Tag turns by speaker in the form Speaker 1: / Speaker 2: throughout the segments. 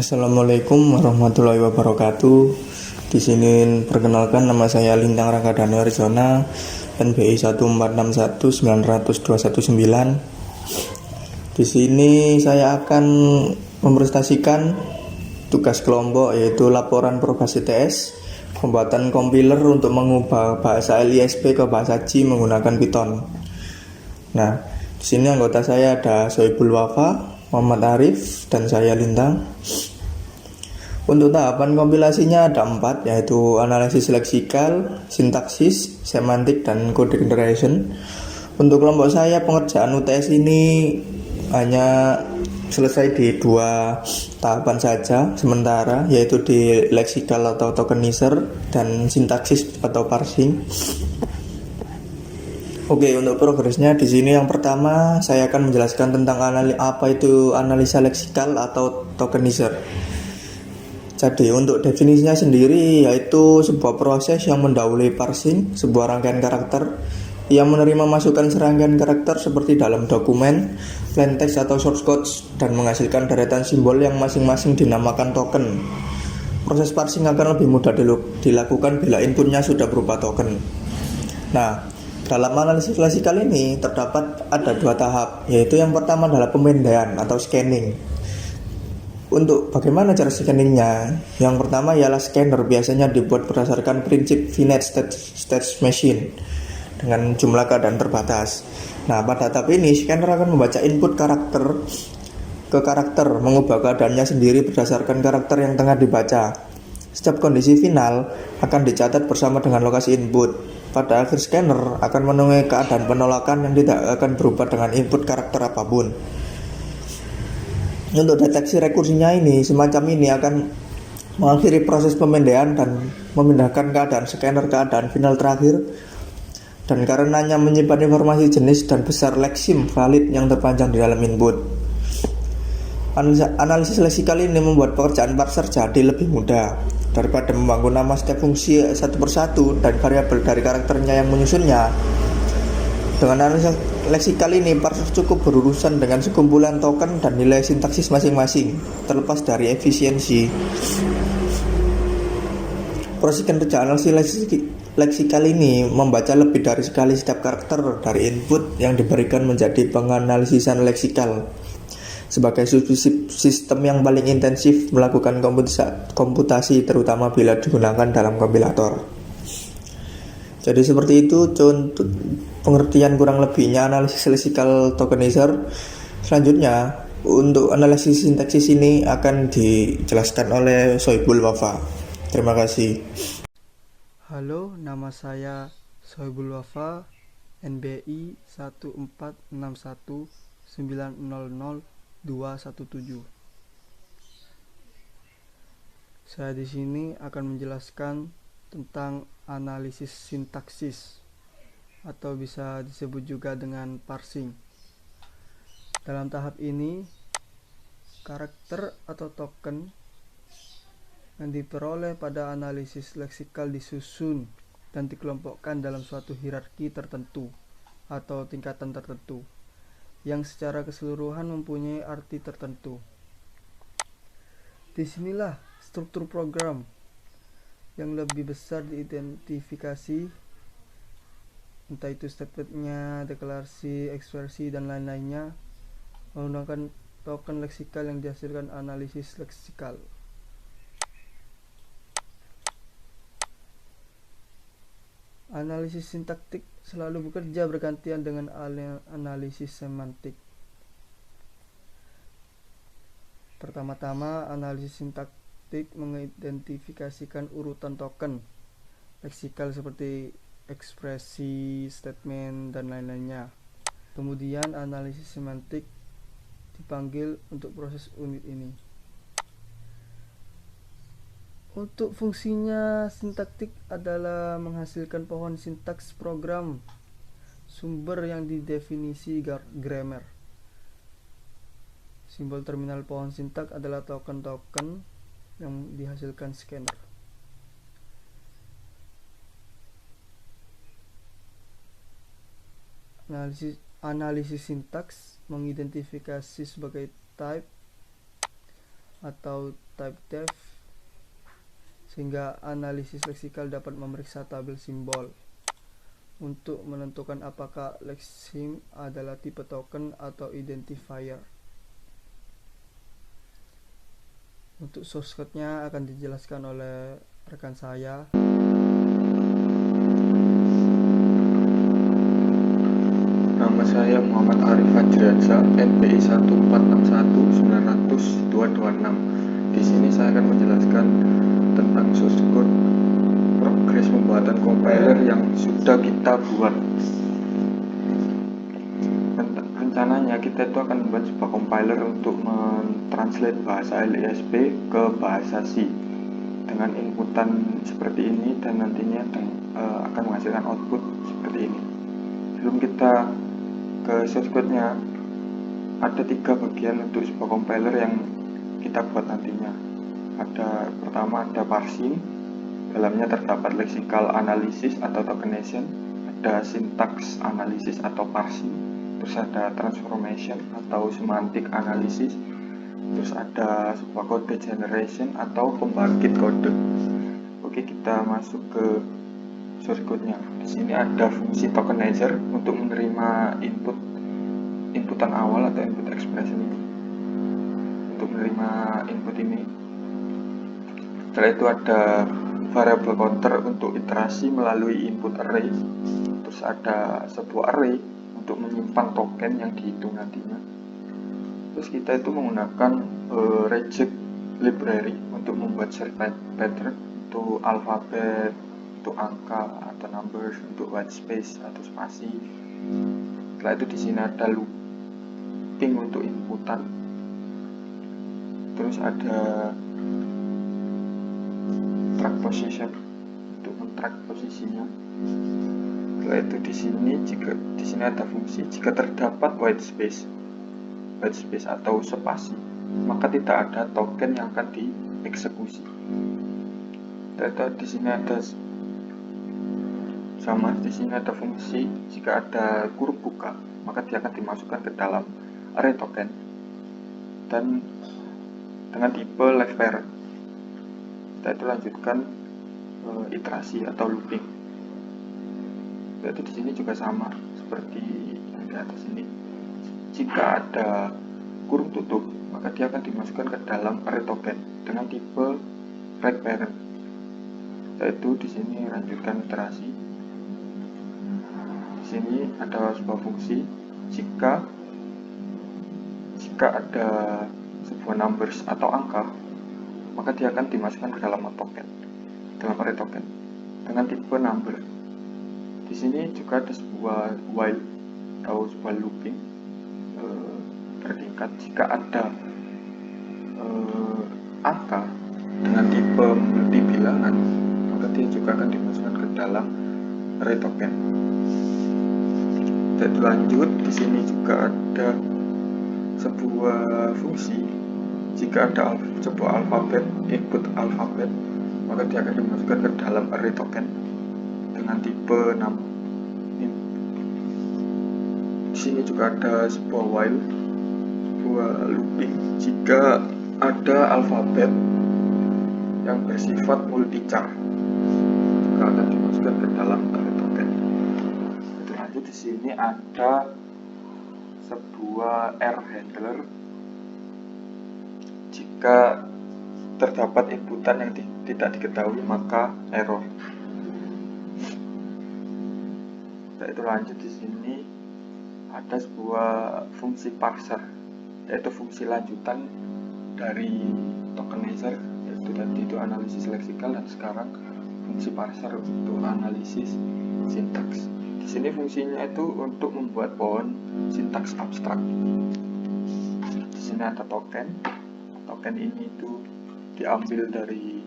Speaker 1: Assalamualaikum warahmatullahi wabarakatuh. Di sini perkenalkan, nama saya Lintang Ranggadani Arizona, NBI 14619002119. Di sini saya akan mempresentasikan tugas kelompok, yaitu laporan progres ITS, pembuatan compiler untuk mengubah bahasa LISP ke bahasa C menggunakan Python. Nah, di sini anggota saya ada Soebul Wafa, Muhammad Arif, dan saya Lintang. Untuk tahapan kompilasinya ada 4, yaitu analisis leksikal, sintaksis, semantik, dan code generation. Untuk kelompok saya, pengerjaan UTS ini hanya selesai di 2 tahapan saja sementara, yaitu di leksikal atau tokenizer dan sintaksis atau parsing. Oke, untuk progresnya di sini yang pertama saya akan menjelaskan tentang apa itu analisa leksikal atau tokenizer. Jadi untuk definisinya sendiri, yaitu sebuah proses yang mendahului parsing sebuah rangkaian karakter yang menerima masukan serangkaian karakter seperti dalam dokumen, plain text atau source codes, dan menghasilkan deretan simbol yang masing-masing dinamakan token. Proses parsing akan lebih mudah dilakukan bila inputnya sudah berupa token. Nah, dalam analisis leksikal ini terdapat ada 2 tahap, yaitu yang pertama adalah pemindaian atau scanning. Untuk bagaimana cara scanningnya? Yang pertama ialah scanner biasanya dibuat berdasarkan prinsip finite state machine dengan jumlah keadaan terbatas. Nah, pada tahap ini scanner akan membaca input karakter ke karakter, mengubah keadaannya sendiri berdasarkan karakter yang tengah dibaca. Setiap kondisi final akan dicatat bersama dengan lokasi input. Pada akhir scanner akan menemui keadaan penolakan yang tidak akan berubah dengan input karakter apapun. Untuk deteksi rekursinya ini, semacam ini akan mengakhiri proses pemindaian dan memindahkan keadaan scanner ke keadaan final terakhir, dan karenanya menyimpan informasi jenis dan besar leksim valid yang terpanjang di dalam input. Analisis leksikal ini membuat pekerjaan parser jadi lebih mudah daripada membangun nama setiap fungsi satu persatu dan variabel dari karakternya yang menyusunnya. Dengan analisis leksikal ini, parser cukup berurusan dengan sekumpulan token dan nilai sintaksis masing-masing, terlepas dari efisiensi. Proses kerja analisis leksikal ini membaca lebih dari sekali setiap karakter dari input yang diberikan menjadi penganalisisan leksikal. Sebagai sistem yang paling intensif melakukan komputasi, terutama bila digunakan dalam kompilator. Jadi seperti itu contoh pengertian kurang lebihnya analisis leksikal tokenizer. Selanjutnya, untuk analisis sintaksis ini akan dijelaskan oleh Soebul Wafa. Terima kasih.
Speaker 2: Halo, nama saya Soebul Wafa, NBI 14619000217. Saya di sini akan menjelaskan tentang analisis sintaksis, atau bisa disebut juga dengan parsing. Dalam tahap ini, karakter atau token yang diperoleh pada analisis leksikal disusun dan dikelompokkan dalam suatu hierarki tertentu atau tingkatan tertentu yang secara keseluruhan mempunyai arti tertentu. Disinilah struktur program yang lebih besar diidentifikasi, entah itu statementnya, deklarasi, ekspresi, dan lain-lainnya, menggunakan token leksikal yang dihasilkan analisis leksikal. Analisis sintaktik selalu bekerja bergantian dengan analisis semantik. Pertama-tama, analisis sintaktik mengidentifikasikan urutan token leksikal seperti ekspresi, statement, dan lain-lainnya. Kemudian analisis semantik dipanggil untuk proses unit ini. Untuk fungsinya, sintaktik adalah menghasilkan pohon sintaks program sumber yang didefinisi grammar. Simbol terminal pohon sintaks adalah token-token yang dihasilkan scanner. Analisis sintaks mengidentifikasi sebagai type atau type def, sehingga analisis leksikal dapat memeriksa tabel simbol untuk menentukan apakah leksim adalah tipe token atau identifier. Untuk source code-nya akan dijelaskan oleh rekan saya.
Speaker 3: Nama saya Muhammad Arif Fajriansyah, NPI 1461900-226. Di sini saya akan menjelaskan tentang source code progres pembuatan compiler yang sudah kita buat. Rencananya kita itu akan membuat sebuah compiler untuk mentranslate bahasa LISP ke bahasa C dengan inputan seperti ini, dan nantinya akan menghasilkan output seperti ini. Sebelum kita ke source code-nya, ada 3 bagian untuk sebuah compiler yang kita buat nantinya. Pertama ada parsing, dalamnya terdapat lexical analysis atau tokenization, ada syntax analysis atau parsing, terus ada transformation atau semantic analysis, terus ada sebuah code generation atau pembangkit kode. Oke, kita masuk ke source code-nya. Di sini ada fungsi tokenizer untuk menerima inputan awal atau input expression ini. Untuk menerima input ini. Setelah itu ada variable counter untuk iterasi melalui input array. Terus ada sebuah array untuk menyimpan token yang dihitung nantinya. Terus kita itu menggunakan reject library untuk membuat search pattern untuk alfabet, untuk angka atau numbers, untuk white space atau spasi. Setelah itu di sini ada looping untuk inputan. Terus ada track position untuk men-track posisinya. Setelah itu di sini ada fungsi jika terdapat white space atau spasi, maka tidak ada token yang akan dieksekusi. Setelah itu di sini ada fungsi jika ada kurung buka, maka dia akan dimasukkan ke dalam array token dan dengan tipe left parent. Setelah itu lanjutkan iterasi atau looping. Setelah itu di sini juga sama seperti yang di atas ini. Jika ada kurung tutup, maka dia akan dimasukkan ke dalam array token dengan tipe right parent. Setelah itu di sini lanjutkan iterasi. Di sini ada sebuah fungsi jika ada sebuah numbers atau angka, maka dia akan dimasukkan ke dalam array token dengan tipe number. Di sini juga ada sebuah while atau sebuah looping bertingkat. Jika ada angka dengan tipe multi bilangan, maka dia juga akan dimasukkan ke dalam array token. Dan lanjut, di sini juga ada sebuah fungsi jika ada sebuah input alfabet, maka dia akan dimasukkan ke dalam array token dengan tipe 6. Di sini juga ada sebuah while, sebuah looping jika ada alfabet yang bersifat multi-char, maka akan dimasukkan ke dalam array token. Lanjut, di sini ada sebuah error handler jika terdapat inputan yang tidak diketahui, maka error. Setelah itu lanjut, di sini ada sebuah fungsi parser, yaitu fungsi lanjutan dari tokenizer, yaitu tadi itu analisis leksikal, dan sekarang fungsi parser untuk analisis sintaks. Di sini fungsinya itu untuk membuat pohon sintaks abstrak. Di sini ada token ini itu diambil dari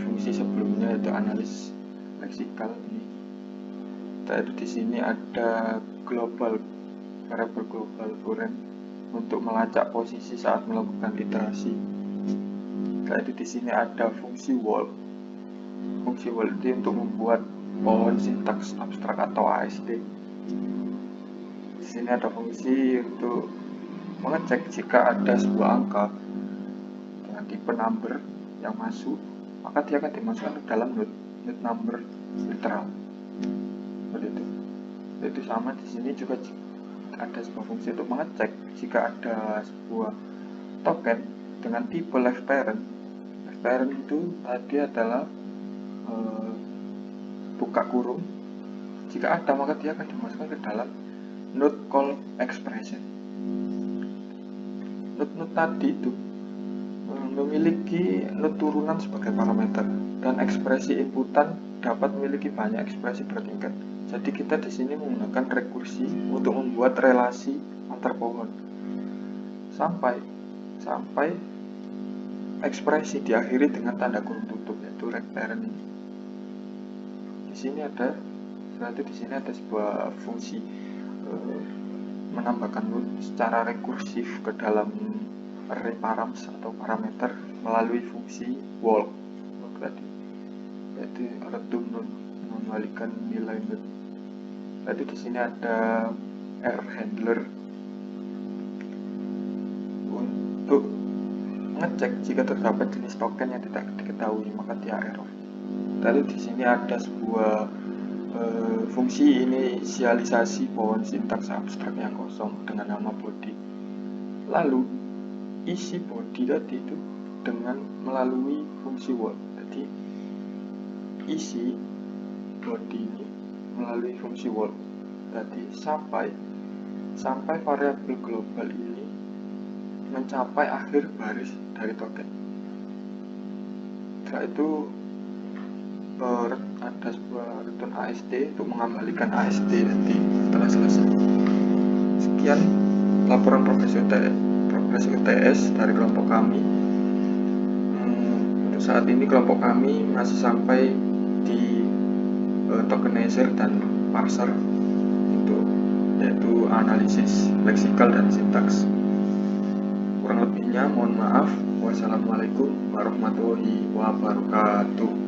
Speaker 3: fungsi sebelumnya, yaitu analis leksikal ini. Setelah itu di sini ada variable global current untuk melacak posisi saat melakukan iterasi. Setelah itu di sini ada fungsi wall. Fungsi wall itu untuk membuat pohon sintaks abstrak atau ASD. Di sini ada fungsi untuk mengecek jika ada sebuah angka tipe number yang masuk, maka dia akan dimasukkan ke dalam node number literal. Seperti itu. Itu sama di sini juga ada sebuah fungsi untuk mengecek jika ada sebuah token dengan tipe left parent. Left parent itu tadi adalah buka kurung. Jika ada, maka dia akan dimasukkan ke dalam node call expression. Node tadi itu memiliki node turunan sebagai parameter, dan ekspresi inputan dapat memiliki banyak ekspresi bertingkat. Jadi kita di sini menggunakan rekursi untuk membuat relasi antar pohon sampai ekspresi diakhiri dengan tanda kurung tutup, yaitu left parent. Di sini ada sebuah fungsi menambahkan node secara rekursif ke dalam array params atau parameter melalui fungsi walk tadi, yaitu return node, mengembalikan nilai node. Tadi di sini ada error handler untuk ngecek jika terdapat jenis token yang tidak diketahui, maka dia error. Lalu di sini ada sebuah fungsi inisialisasi pohon sintaks abstrak yang kosong dengan nama body. Lalu isi body tadi itu dengan melalui fungsi word. Jadi isi body ini melalui fungsi word tadi sampai variabel global ini mencapai akhir baris dari token. Setelah itu ada sebuah return AST untuk mengembalikan AST nanti setelah selesai. Sekian laporan progresi UTS dari kelompok kami. Untuk saat ini kelompok kami masih sampai di tokenizer dan parser yaitu analisis leksikal dan sintaks. Kurang lebihnya mohon maaf. Wassalamualaikum warahmatullahi wabarakatuh.